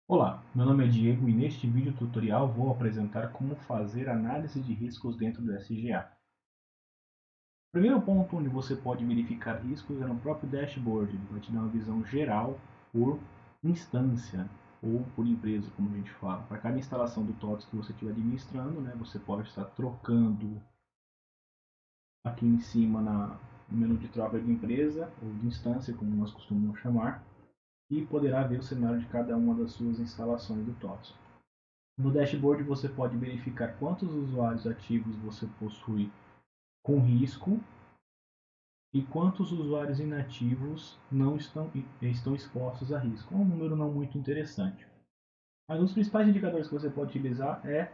Olá, meu nome é Diego e neste vídeo tutorial vou apresentar como fazer análise de riscos dentro do SGA. O primeiro ponto onde você pode verificar riscos é no próprio dashboard. Ele vai te dar uma visão geral por instância ou por empresa, como a gente fala. Para cada instalação do TOTS que você estiver administrando, você pode estar trocando aqui em cima no menu de troca de empresa ou de instância, como nós costumamos chamar, e poderá ver o cenário de cada uma das suas instalações do TOTS. No dashboard você pode verificar quantos usuários ativos você possui com risco e quantos usuários inativos não estão expostos a risco. É um número não muito interessante. Mas um dos principais indicadores que você pode utilizar é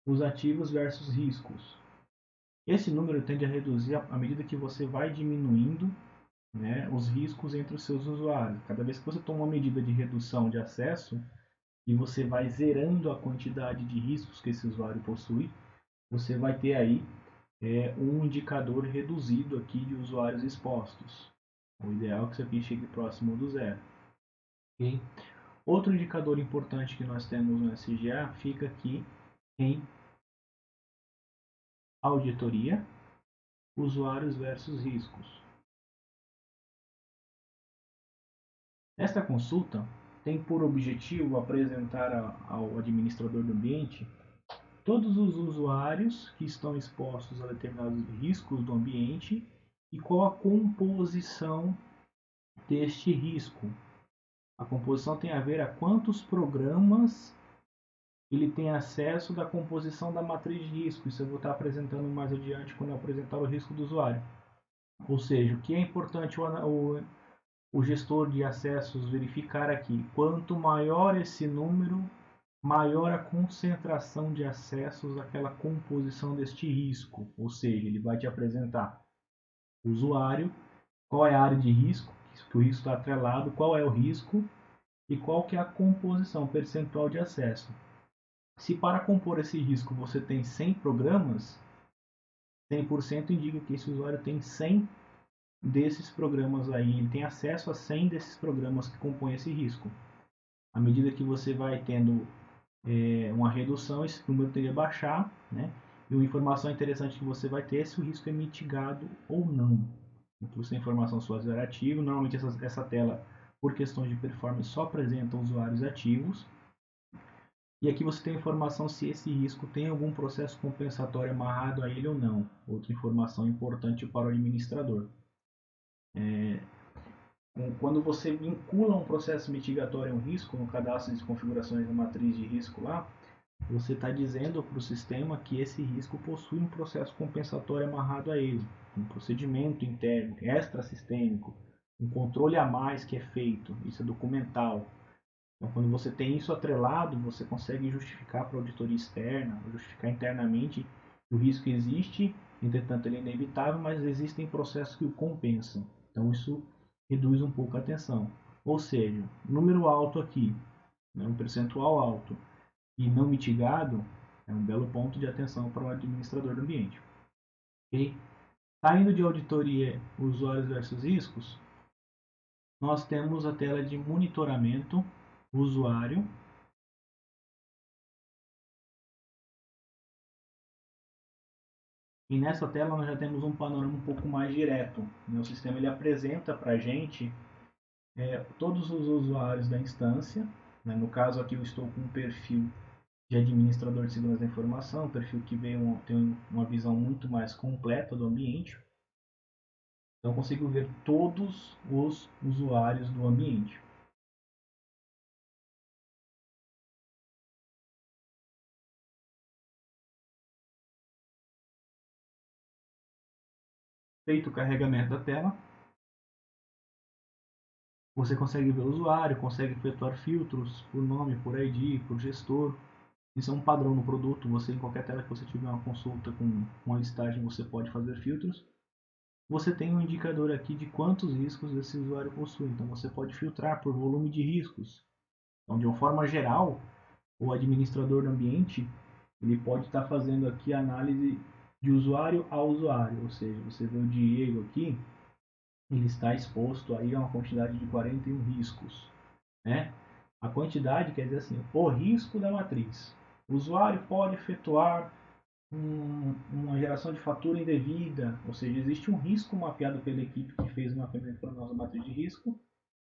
os ativos versus riscos. Esse número tende a reduzir à medida que você vai diminuindo, os riscos entre os seus usuários. Cada vez que você toma uma medida de redução de acesso e você vai zerando a quantidade de riscos que esse usuário possui, você vai ter aí um indicador reduzido aqui de usuários expostos. O ideal é que isso aqui chegue próximo do zero. Okay? Outro indicador importante que nós temos no SGA fica aqui em auditoria, usuários versus riscos. Esta consulta tem por objetivo apresentar ao administrador do ambiente todos os usuários que estão expostos a determinados riscos do ambiente e qual a composição deste risco. A composição tem a ver a quantos programas ele tem acesso da composição da matriz de risco. Isso eu vou estar apresentando mais adiante quando eu apresentar o risco do usuário. Ou seja, o que é importante o gestor de acessos verificar aqui? Quanto maior esse número, maior a concentração de acessos àquela composição deste risco. Ou seja, ele vai te apresentar o usuário, qual é a área de risco, que o risco está atrelado, qual é o risco e qual que é a composição percentual de acesso. Se para compor esse risco você tem 100 programas, 100% indica que esse usuário tem 100 desses programas aí, ele tem acesso a 100 desses programas que compõem esse risco. À medida que você vai tendo uma redução, esse número tende a baixar, E uma informação interessante que você vai ter é se o risco é mitigado ou não. Então, essa informação só é ativa. Normalmente essa tela, por questões de performance, só apresenta usuários ativos. E aqui você tem a informação se esse risco tem algum processo compensatório amarrado a ele ou não. Outra informação importante para o administrador. Quando você vincula um processo mitigatório a um risco no cadastro de configurações da matriz de risco lá, você está dizendo para o sistema que esse risco possui um processo compensatório amarrado a ele, um procedimento interno, extrasistêmico, um controle a mais que é feito, isso é documental. Então, quando você tem isso atrelado, você consegue justificar para a auditoria externa, justificar internamente que o risco existe, entretanto ele é inevitável, mas existem processos que o compensam. Então isso reduz um pouco a tensão. Ou seja, número alto aqui, um percentual alto e não mitigado, é um belo ponto de atenção para o administrador do ambiente. Okay? Saindo de auditoria usuários versus riscos, nós temos a tela de monitoramento usuário. E nessa tela nós já temos um panorama um pouco mais direto. O sistema ele apresenta para a gente todos os usuários da instância. No caso aqui eu estou com um perfil de administrador de segurança da informação, um perfil que tem uma visão muito mais completa do ambiente. Então eu consigo ver todos os usuários do ambiente. Feito o carregamento da tela, você consegue ver o usuário, consegue efetuar filtros por nome, por ID, por gestor. Isso é um padrão no produto. Você, em qualquer tela que você tiver uma consulta com uma listagem, você pode fazer filtros. Você tem um indicador aqui de quantos riscos esse usuário possui. Então você pode filtrar por volume de riscos. Então, de uma forma geral, o administrador do ambiente ele pode estar fazendo aqui a análise de usuário a usuário. Ou seja, você vê o Diego aqui, ele está exposto aí a uma quantidade de 41 riscos, né? A quantidade quer dizer assim, o risco da matriz. O usuário pode efetuar uma geração de fatura indevida, ou seja, existe um risco mapeado pela equipe que fez o mapeamento para a nossa matriz de risco,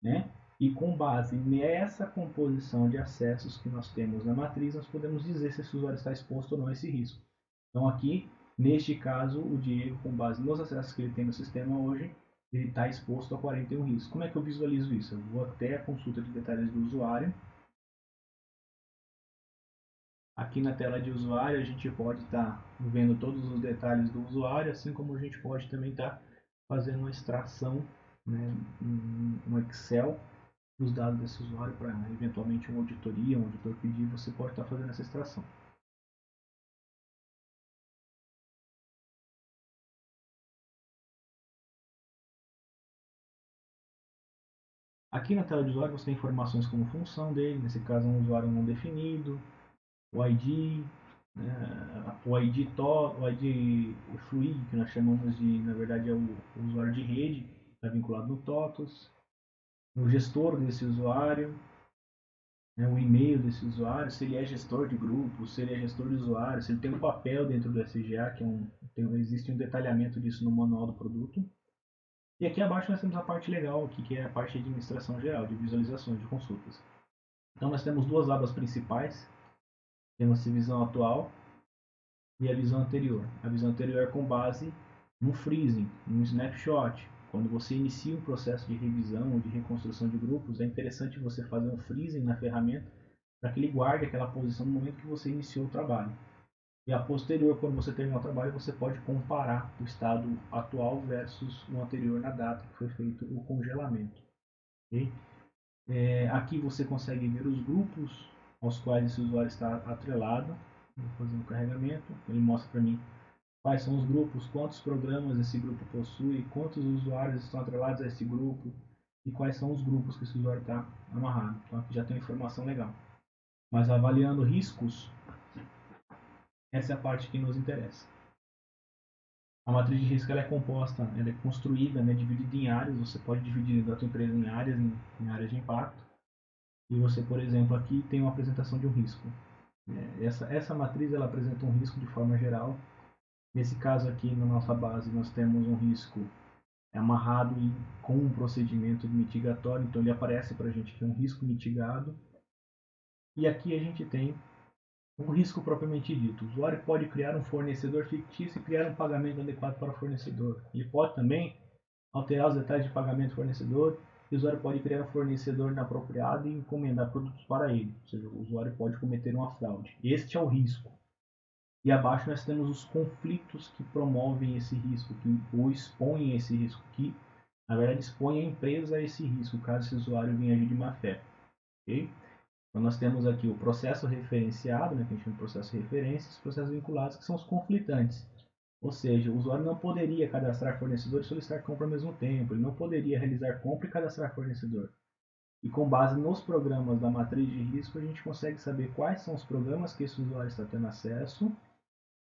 né? E com base nessa composição de acessos que nós temos na matriz, nós podemos dizer se esse usuário está exposto ou não a esse risco. Então aqui, neste caso, o Diego, com base nos acessos que ele tem no sistema hoje, ele está exposto a 41 riscos. Como é que eu visualizo isso? Eu vou até a consulta de detalhes do usuário. Aqui na tela de usuário a gente pode estar vendo todos os detalhes do usuário, assim como a gente pode também estar fazendo uma extração, né, no Excel dos dados desse usuário para eventualmente uma auditoria, um auditor pedir, você pode estar fazendo essa extração. Aqui na tela de usuário você tem informações como função dele, nesse caso é um usuário não definido, o ID, o ID o ID fluid, que nós chamamos de, na verdade é o usuário de rede, está vinculado no TOTOS, o gestor desse usuário, né, o e-mail desse usuário, se ele é gestor de grupo, se ele é gestor de usuário, se ele tem um papel dentro do SGA, que existe um detalhamento disso no manual do produto. E aqui abaixo nós temos a parte legal, aqui, que é a parte de administração geral, de visualizações, de consultas. Então nós temos duas abas principais, temos a visão atual e a visão anterior. A visão anterior é com base no freezing, no snapshot. Quando você inicia um processo de revisão ou de reconstrução de grupos, é interessante você fazer um freezing na ferramenta para que ele guarde aquela posição no momento que você iniciou o trabalho. E a posterior, quando você terminar o trabalho, você pode comparar o estado atual versus o anterior na data que foi feito o congelamento. Okay? Aqui você consegue ver os grupos aos quais esse usuário está atrelado. Vou fazer um carregamento. Ele mostra para mim quais são os grupos, quantos programas esse grupo possui, quantos usuários estão atrelados a esse grupo e quais são os grupos que esse usuário está amarrado. Então aqui já tem informação legal. Mas avaliando riscos, essa é a parte que nos interessa. A matriz de risco ela é composta, ela é construída, né, dividida em áreas. Você pode dividir a sua empresa em áreas, em áreas de impacto. E você, por exemplo, aqui tem uma apresentação de um risco. Essa matriz ela apresenta um risco de forma geral. Nesse caso aqui, na nossa base, nós temos um risco amarrado com um procedimento mitigatório. Então ele aparece para a gente que é um risco mitigado. E aqui a gente tem o risco propriamente dito. O usuário pode criar um fornecedor fictício e criar um pagamento adequado para o fornecedor. Ele pode também alterar os detalhes de pagamento do fornecedor. O usuário pode criar um fornecedor inapropriado e encomendar produtos para ele. Ou seja, o usuário pode cometer uma fraude. Este é o risco. E abaixo nós temos os conflitos que promovem esse risco, que ou expõem esse risco, que na verdade expõem a empresa a esse risco, caso esse usuário venha agir de má fé. Okay? Então nós temos aqui o processo referenciado, né, que a gente chama de processo de referência, e os processos vinculados, que são os conflitantes. Ou seja, o usuário não poderia cadastrar fornecedor e solicitar compra ao mesmo tempo, ele não poderia realizar compra e cadastrar fornecedor. E com base nos programas da matriz de risco, a gente consegue saber quais são os programas que esse usuário está tendo acesso,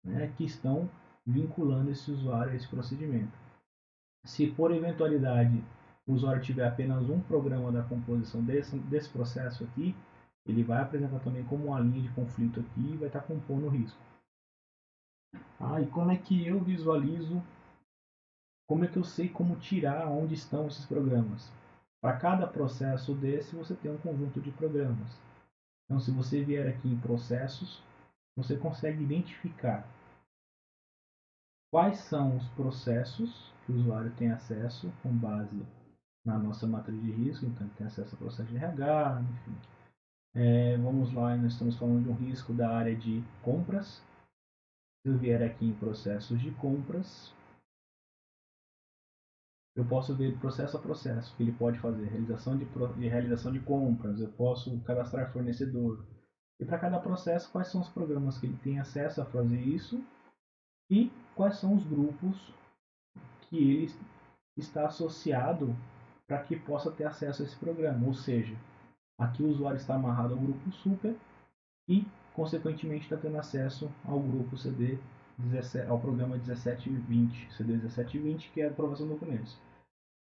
né, que estão vinculando esse usuário a esse procedimento. Se por eventualidade o usuário tiver apenas um programa da composição desse processo aqui, ele vai apresentar também como uma linha de conflito aqui e vai estar compondo o risco. E como é que eu visualizo, como é que eu sei como tirar onde estão esses programas? Para cada processo desse, você tem um conjunto de programas. Então, se você vier aqui em processos, você consegue identificar quais são os processos que o usuário tem acesso com base na nossa matriz de risco. Então, ele tem acesso ao processo de RH, enfim. Vamos lá, nós estamos falando de um risco da área de compras. Se eu vier aqui em processos de compras, eu posso ver processo a processo que ele pode fazer, realização de compras, eu posso cadastrar fornecedor. E para cada processo, quais são os programas que ele tem acesso a fazer isso e quais são os grupos que ele está associado para que possa ter acesso a esse programa. Ou seja, aqui o usuário está amarrado ao grupo super e, consequentemente, está tendo acesso ao grupo CD 17, ao programa 1720, CD 1720, que é a aprovação de documentos.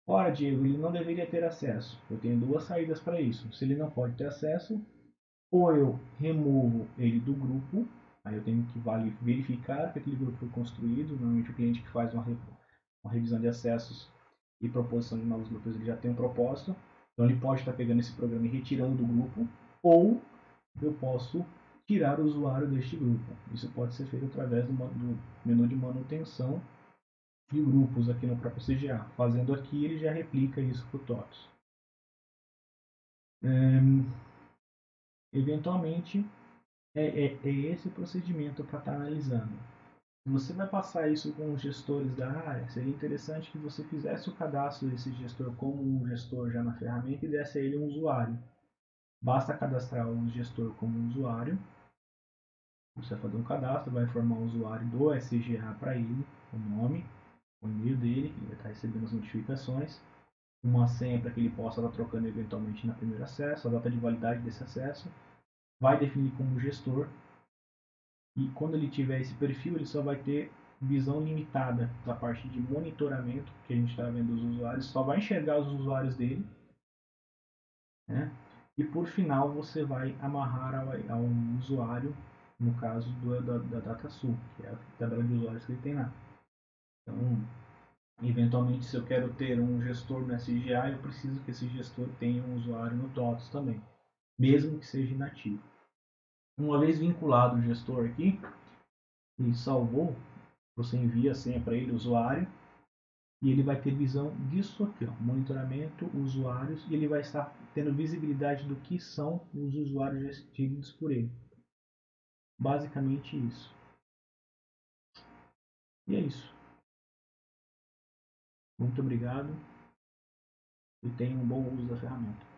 Ora, Diego, ele não deveria ter acesso. Eu tenho duas saídas para isso. Se ele não pode ter acesso, ou eu removo ele do grupo, aí eu tenho que verificar que aquele grupo foi construído. Normalmente o cliente que faz uma revisão de acessos e proposição de novos grupos, ele já tem um propósito. Então ele pode estar pegando esse programa e retirando do grupo, ou eu posso tirar o usuário deste grupo. Isso pode ser feito através do menu de manutenção de grupos aqui no próprio CGA. Fazendo aqui, ele já replica isso para o TOTS. Eventualmente, é esse o procedimento para estar analisando. Você vai passar isso com os gestores da área, seria interessante que você fizesse o cadastro desse gestor como um gestor já na ferramenta e desse a ele um usuário. Basta cadastrar o gestor como um usuário. Você vai fazer um cadastro, vai informar o usuário do SGA para ele, o nome, o e-mail dele, ele vai estar recebendo as notificações, uma senha para que ele possa estar trocando eventualmente na primeiro acesso, a data de validade desse acesso, vai definir como gestor e quando ele tiver esse perfil ele só vai ter visão limitada da parte de monitoramento que a gente está vendo dos usuários, só vai enxergar os usuários dele, né? E por final você vai amarrar ao usuário, no caso da DataSul, que é a tabela de usuários que ele tem lá. Então, eventualmente, se eu quero ter um gestor no SGA, eu preciso que esse gestor tenha um usuário no TOTS também, mesmo que seja inativo. Uma vez vinculado o gestor aqui e salvou, você envia a senha para ele, o usuário, e ele vai ter visão disso aqui, ó, monitoramento, usuários, e ele vai estar tendo visibilidade do que são os usuários geridos por ele. Basicamente isso. E é isso. Muito obrigado e tenha um bom uso da ferramenta.